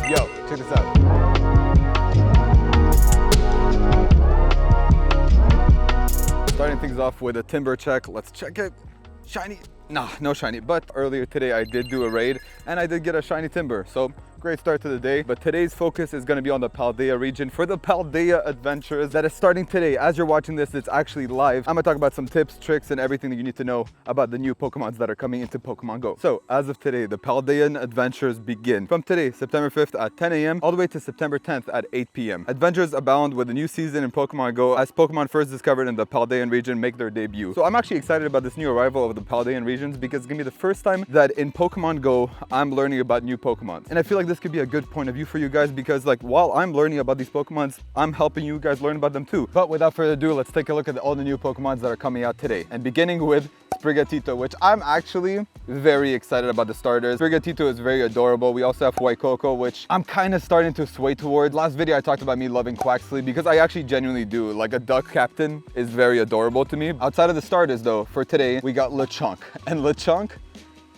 Yo, check this out. Starting things off with a timber check. Let's check it. Shiny. Nah, no shiny. But earlier today I did do a raid and I did get a shiny timber. So great start to the day. But today's focus is going to be on the Paldea region for the Paldea Adventures that is starting today. As you're watching this, it's actually live. I'm going to talk about some tips, tricks, and everything that you need to know about the new Pokemons that are coming into Pokemon Go. So as of today, the Paldean Adventures begin from today, September 5th at 10 a.m. all the way to September 10th at 8 p.m. Adventures abound with a new season in Pokemon Go as Pokemon first discovered in the Paldean region make their debut. So I'm actually excited about this new arrival of the Paldean regions because it's going to be the first time that in Pokemon Go, I'm learning about new Pokemon. And I feel like this could be a good point of view for you guys because like while I'm learning about these Pokemons, I'm helping you guys learn about them too. But without further ado, let's take a look at all the new Pokemons that are coming out today. And beginning with Sprigatito, which I'm actually very excited about the starters. Sprigatito is very adorable. We also have Fuecoco, which I'm kind of starting to sway towards. Last video I talked about me loving Quaxley because I actually genuinely do. Like a duck captain is very adorable to me. Outside of the starters though, for today, we got Lechonk. And Lechonk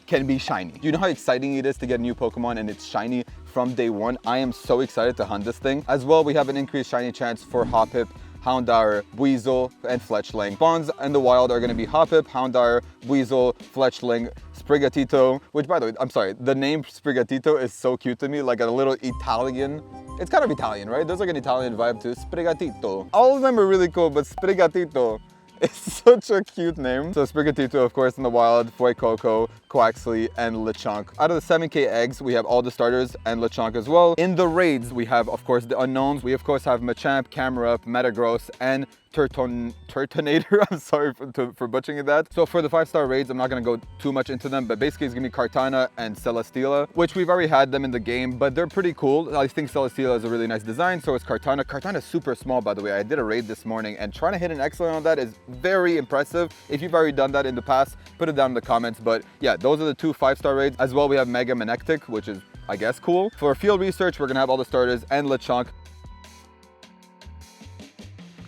can be shiny. Do you know how exciting it is to get a new Pokemon and it's shiny from day one? I am so excited to hunt this thing. As well, we have an increased shiny chance for Hoppip, Houndour, Weasel, and Fletchling. Spawns in the wild are going to be Hoppip, Houndour, Weasel, Fletchling, Sprigatito, which by the way, I'm sorry, the name Sprigatito is so cute to me, like a little Italian. It's kind of Italian, right? There's like an Italian vibe to Sprigatito. All of them are really cool, but Sprigatito, it's such a cute name. So Sprigatito, of course, in the wild, Fuecoco, Quaxley, and Lechonk. Out of the 7K eggs, we have all the starters and Lechonk as well. In the raids, we have, of course, the unknowns. We, of course, have Machamp, Camerupt, Metagross, and Turtonator. I'm sorry for butchering that. So for the 5-star raids, I'm not going to go too much into them, but basically it's going to be Kartana and Celesteela, which we've already had them in the game, but they're pretty cool. I think Celesteela is a really nice design, so is Kartana. Kartana is super small, by the way. I did a raid this morning, and trying to hit an excellent on that is very impressive. If you've already done that in the past, put it down in the comments. But yeah, those are the 2 5-star raids. As well, we have Mega Manectic, which is, I guess, cool. For field research, we're going to have all the starters and Lechonk.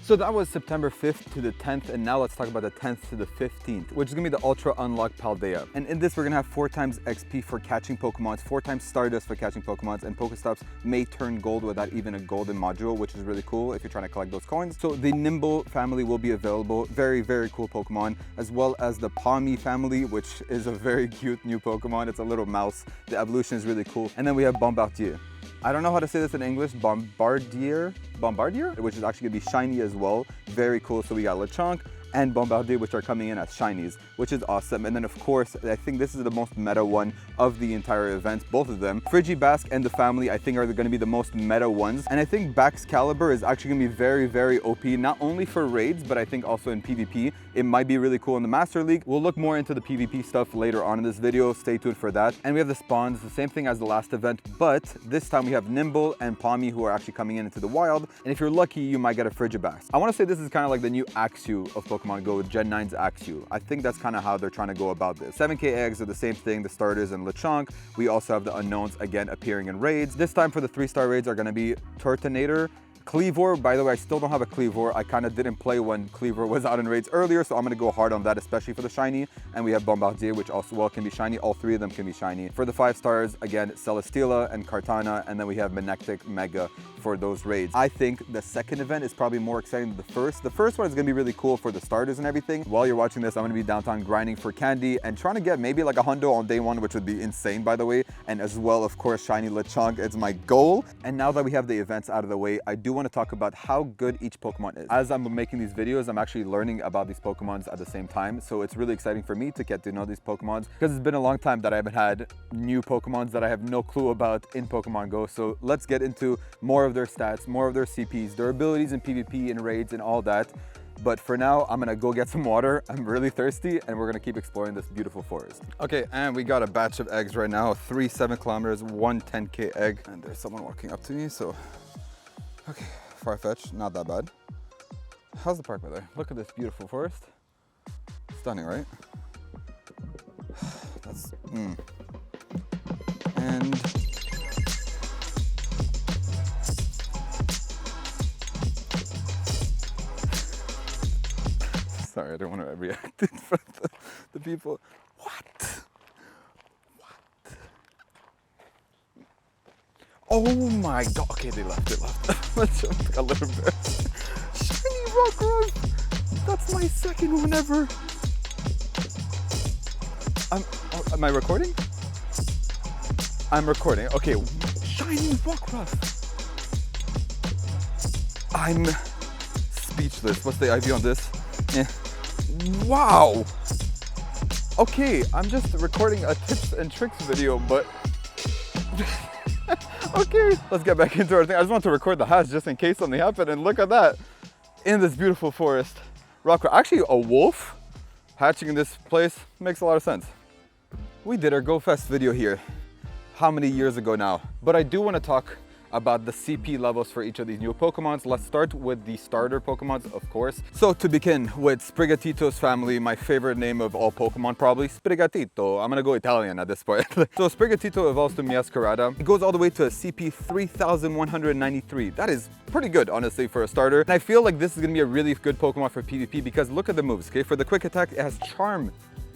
So that was September 5th to the 10th, and now let's talk about the 10th to the 15th, which is going to be the Ultra Unlocked Paldea. And in this, we're going to have 4 times XP for catching Pokemons, 4 times Stardust for catching Pokemons, and Pokestops may turn gold without even a golden module, which is really cool if you're trying to collect those coins. So the Nimble family will be available, very, very cool Pokemon, as well as the Palmy family, which is a very cute new Pokemon. It's a little mouse. The evolution is really cool. And then we have Bombardier. I don't know how to say this in English, Bombardier, which is actually gonna be shiny as well. Very cool. So we got Lechonk and Bombardier, which are coming in as shinies, which is awesome. And then of course, I think this is the most meta one of the entire event, both of them. Frigibask and the family, I think, are going to be the most meta ones. And I think Baxcalibur is actually going to be very, very OP, not only for raids, but I think also in PvP. It might be really cool in the Master League. We'll look more into the PvP stuff later on in this video. Stay tuned for that. And we have the spawns, the same thing as the last event, but this time we have Nimble and Palmy who are actually coming into the wild. And if you're lucky, you might get a Frigibask. I want to say this is kind of like the new Axew of Pokemon Go, with Gen 9's Axew. I think that's kind of how they're trying to go about this. 7K eggs are the same thing, the starters and Lechonk. We also have the unknowns again appearing in raids. This time for the 3-star raids are going to be Turtonator, Cleavor. By the way, I still don't have a Cleavor. I kind of didn't play when Cleavor was out in raids earlier, so I'm going to go hard on that, especially for the shiny. And we have Bombardier, which also well can be shiny. All 3 of them can be shiny. For the 5 stars, again, Celesteela and Kartana, and then we have Manectic, Mega for those raids. I think the second event is probably more exciting than the first. The first one is going to be really cool for the starters and everything. While you're watching this, I'm going to be downtown grinding for candy and trying to get maybe like a hundo on day 1, which would be insane, by the way. And as well, of course, shiny Lechonk is my goal. And now that we have the events out of the way, I do want to talk about how good each Pokemon is. As I'm making these videos, I'm actually learning about these Pokemons at the same time. So it's really exciting for me to get to know these Pokemons because it's been a long time that I haven't had new Pokemons that I have no clue about in Pokemon Go. So let's get into more of their stats, more of their CPs, their abilities in PvP and raids and all that. But for now, I'm gonna go get some water. I'm really thirsty and we're gonna keep exploring this beautiful forest. Okay, and we got a batch of eggs right now. 3 7 kilometers, 1 10K egg. And there's someone walking up to me, so, okay. Farfetch, not that bad. How's the park by there? Look at this beautiful forest. Stunning, right? That's, And sorry, I don't want to react in front of the people. What? Oh my god. Okay, they left. Let's just a little bit. Shiny Rockruff. That's my second one ever. Am I recording? I'm recording. Okay, shiny Rockruff. I'm speechless. What's the IV on this? Wow. Okay, I'm just recording a tips and tricks video, but okay, let's get back into our thing. I just want to record the hatch just in case something happened, and look at that. In this beautiful forest. Rockruff, actually a wolf hatching in this place makes a lot of sense. We did our Go Fest video here. How many years ago now? But I do want to talk about the CP levels for each of these new Pokemons. Let's start with the starter Pokemons, of course. So to begin with Sprigatito's family, my favorite name of all Pokemon probably, Sprigatito. I'm gonna go Italian at this point. So Sprigatito evolves to Miascarada. It goes all the way to a CP 3193. That is pretty good, honestly, for a starter. And I feel like this is gonna be a really good Pokemon for PvP because look at the moves, okay? For the quick attack, it has Charm.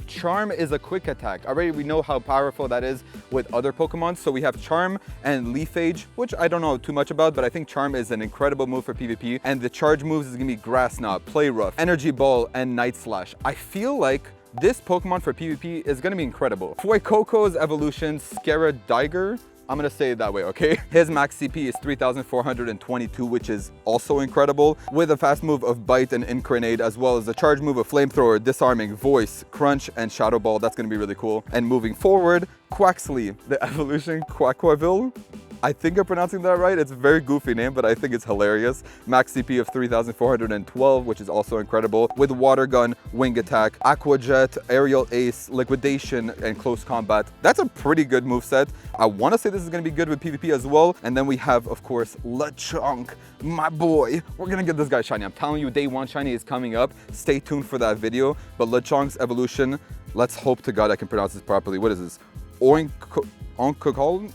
Charm is a quick attack. Already we know how powerful that is with other Pokemon. So we have Charm and Leaf Age, which I don't know too much about, but I think Charm is an incredible move for PvP. And the charge moves is gonna be Grass Knot, Play Rough, Energy Ball, and Night Slash. I feel like this Pokemon for PvP is gonna be incredible. Fuecoco's evolution, Scaradiger, I'm gonna say it that way, okay? His max CP is 3,422, which is also incredible, with a fast move of Bite and Incarnate, as well as the charge move of Flamethrower, Disarming, Voice, Crunch, and Shadow Ball. That's gonna be really cool. And moving forward, Quaxley, the evolution Quaquaville. I think I'm pronouncing that right. It's a very goofy name, but I think it's hilarious. Max CP of 3,412, which is also incredible, with Water Gun, Wing Attack, Aqua Jet, Aerial Ace, Liquidation, and Close Combat. That's a pretty good moveset. I want to say this is going to be good with PvP as well. And then we have, of course, Lechonk, my boy. We're going to get this guy shiny. I'm telling you, day one shiny is coming up. Stay tuned for that video. But Lechonk's evolution, let's hope to God I can pronounce this properly. What is this? Oinkolon.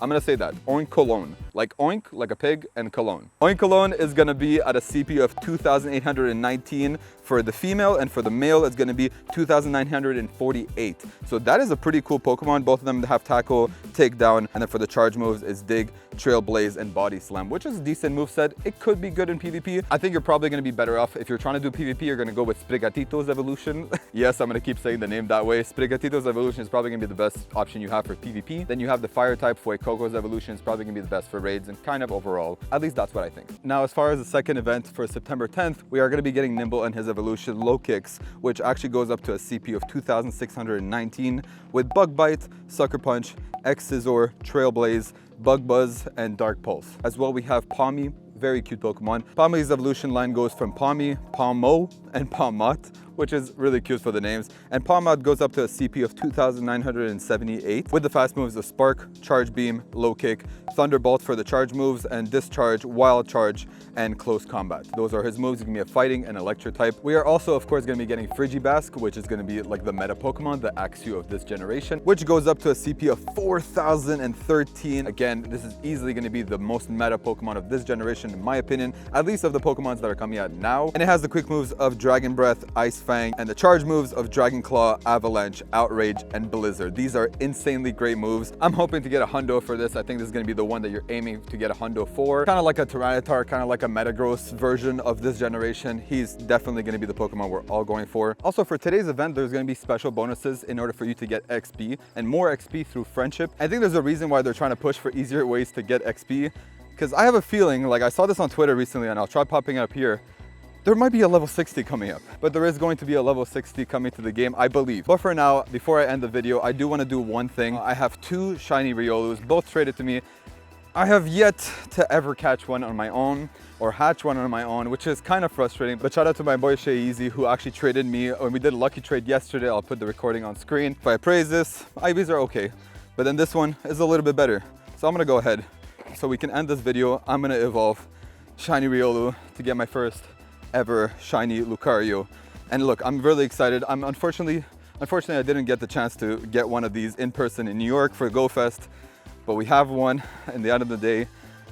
I'm gonna say that, Oinkolon. Like oink, like a pig, and cologne. Oinkolon is gonna be at a CP of 2,819 for the female, and for the male, it's gonna be 2,948. So that is a pretty cool Pokemon. Both of them have Tackle, Takedown, and then for the charge moves is Dig, Trailblaze, and Body Slam, which is a decent moveset. It could be good in PvP. I think you're probably gonna be better off if you're trying to do PvP, you're gonna go with Sprigatito's evolution. Yes, I'm gonna keep saying the name that way. Sprigatito's evolution is probably gonna be the best option you have for PvP. Then you have the fire type. Fuecoco's evolution is probably gonna be the best for raids and kind of overall. At least that's what I think. Now, as far as the second event for September 10th, we are gonna be getting Nimble and his evolution Low Kicks, which actually goes up to a CP of 2,619 with Bug Bite, Sucker Punch, X-Scissor, Trailblaze, Bug Buzz, and Dark Pulse. As well, we have Pawmi, very cute Pokemon. Pawmi's evolution line goes from Pawmi, Pawmo, and Pawmot, which is really cute for the names. And Pawmot goes up to a CP of 2,978 with the fast moves of Spark, Charge Beam, Low Kick, Thunderbolt for the charge moves, and Discharge, Wild Charge, and Close Combat. Those are his moves. He's gonna be a Fighting and Electric type. We are also, of course, gonna be getting Frigibask, which is gonna be like the meta Pokemon, the Axew of this generation, which goes up to a CP of 4,013. Again, this is easily gonna be the most meta Pokemon of this generation, in my opinion, at least of the Pokemons that are coming out now. And it has the quick moves of Dragon Breath, Ice Fang, and the charge moves of Dragon Claw, Avalanche, Outrage, and Blizzard. These are insanely great moves. I'm hoping to get a hundo for this. I think this is gonna be the one that you're aiming to get a hundo for. Kind of like a Tyranitar, kind of like a Metagross version of this generation. He's definitely gonna be the Pokemon we're all going for. Also, for today's event, there's gonna be special bonuses in order for you to get XP and more XP through friendship. I think there's a reason why they're trying to push for easier ways to get XP, because I have a feeling, like I saw this on Twitter recently, and I'll try popping it up here, there might be a level 60 coming up, but there is going to be a level 60 coming to the game, I believe. But for now, before I end the video, I do want to do one thing. I have two shiny Riolus, both traded to me. I have yet to ever catch one on my own or hatch one on my own, which is kind of frustrating. But shout out to my boy Shay Easy, who actually traded me when we did a lucky trade yesterday. I'll put the recording on screen. If I praise this, IVs are okay, but then this one is a little bit better. So I'm gonna go ahead. So we can end this video. I'm gonna evolve shiny Riolu to get my first ever shiny Lucario. And look, I'm really excited. Unfortunately, I didn't get the chance to get one of these in person in New York for GoFest, but we have one. In the end of the day,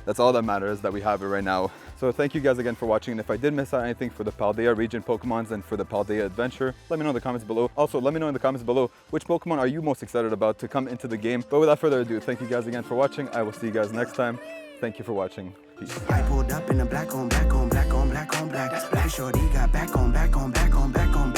that's all that matters, that we have it right now. So thank you guys again for watching, and if I did miss out anything for the Paldea region Pokemons and for the Paldea adventure, let me know in the comments below. Also, let me know in the comments below which Pokemon are you most excited about to come into the game. But without further ado, thank you guys again for watching. I will see you guys next time. Thank you for watching. Peace. I pulled up in the black on black on black on black on black. Shorty got back on back on back on back on back.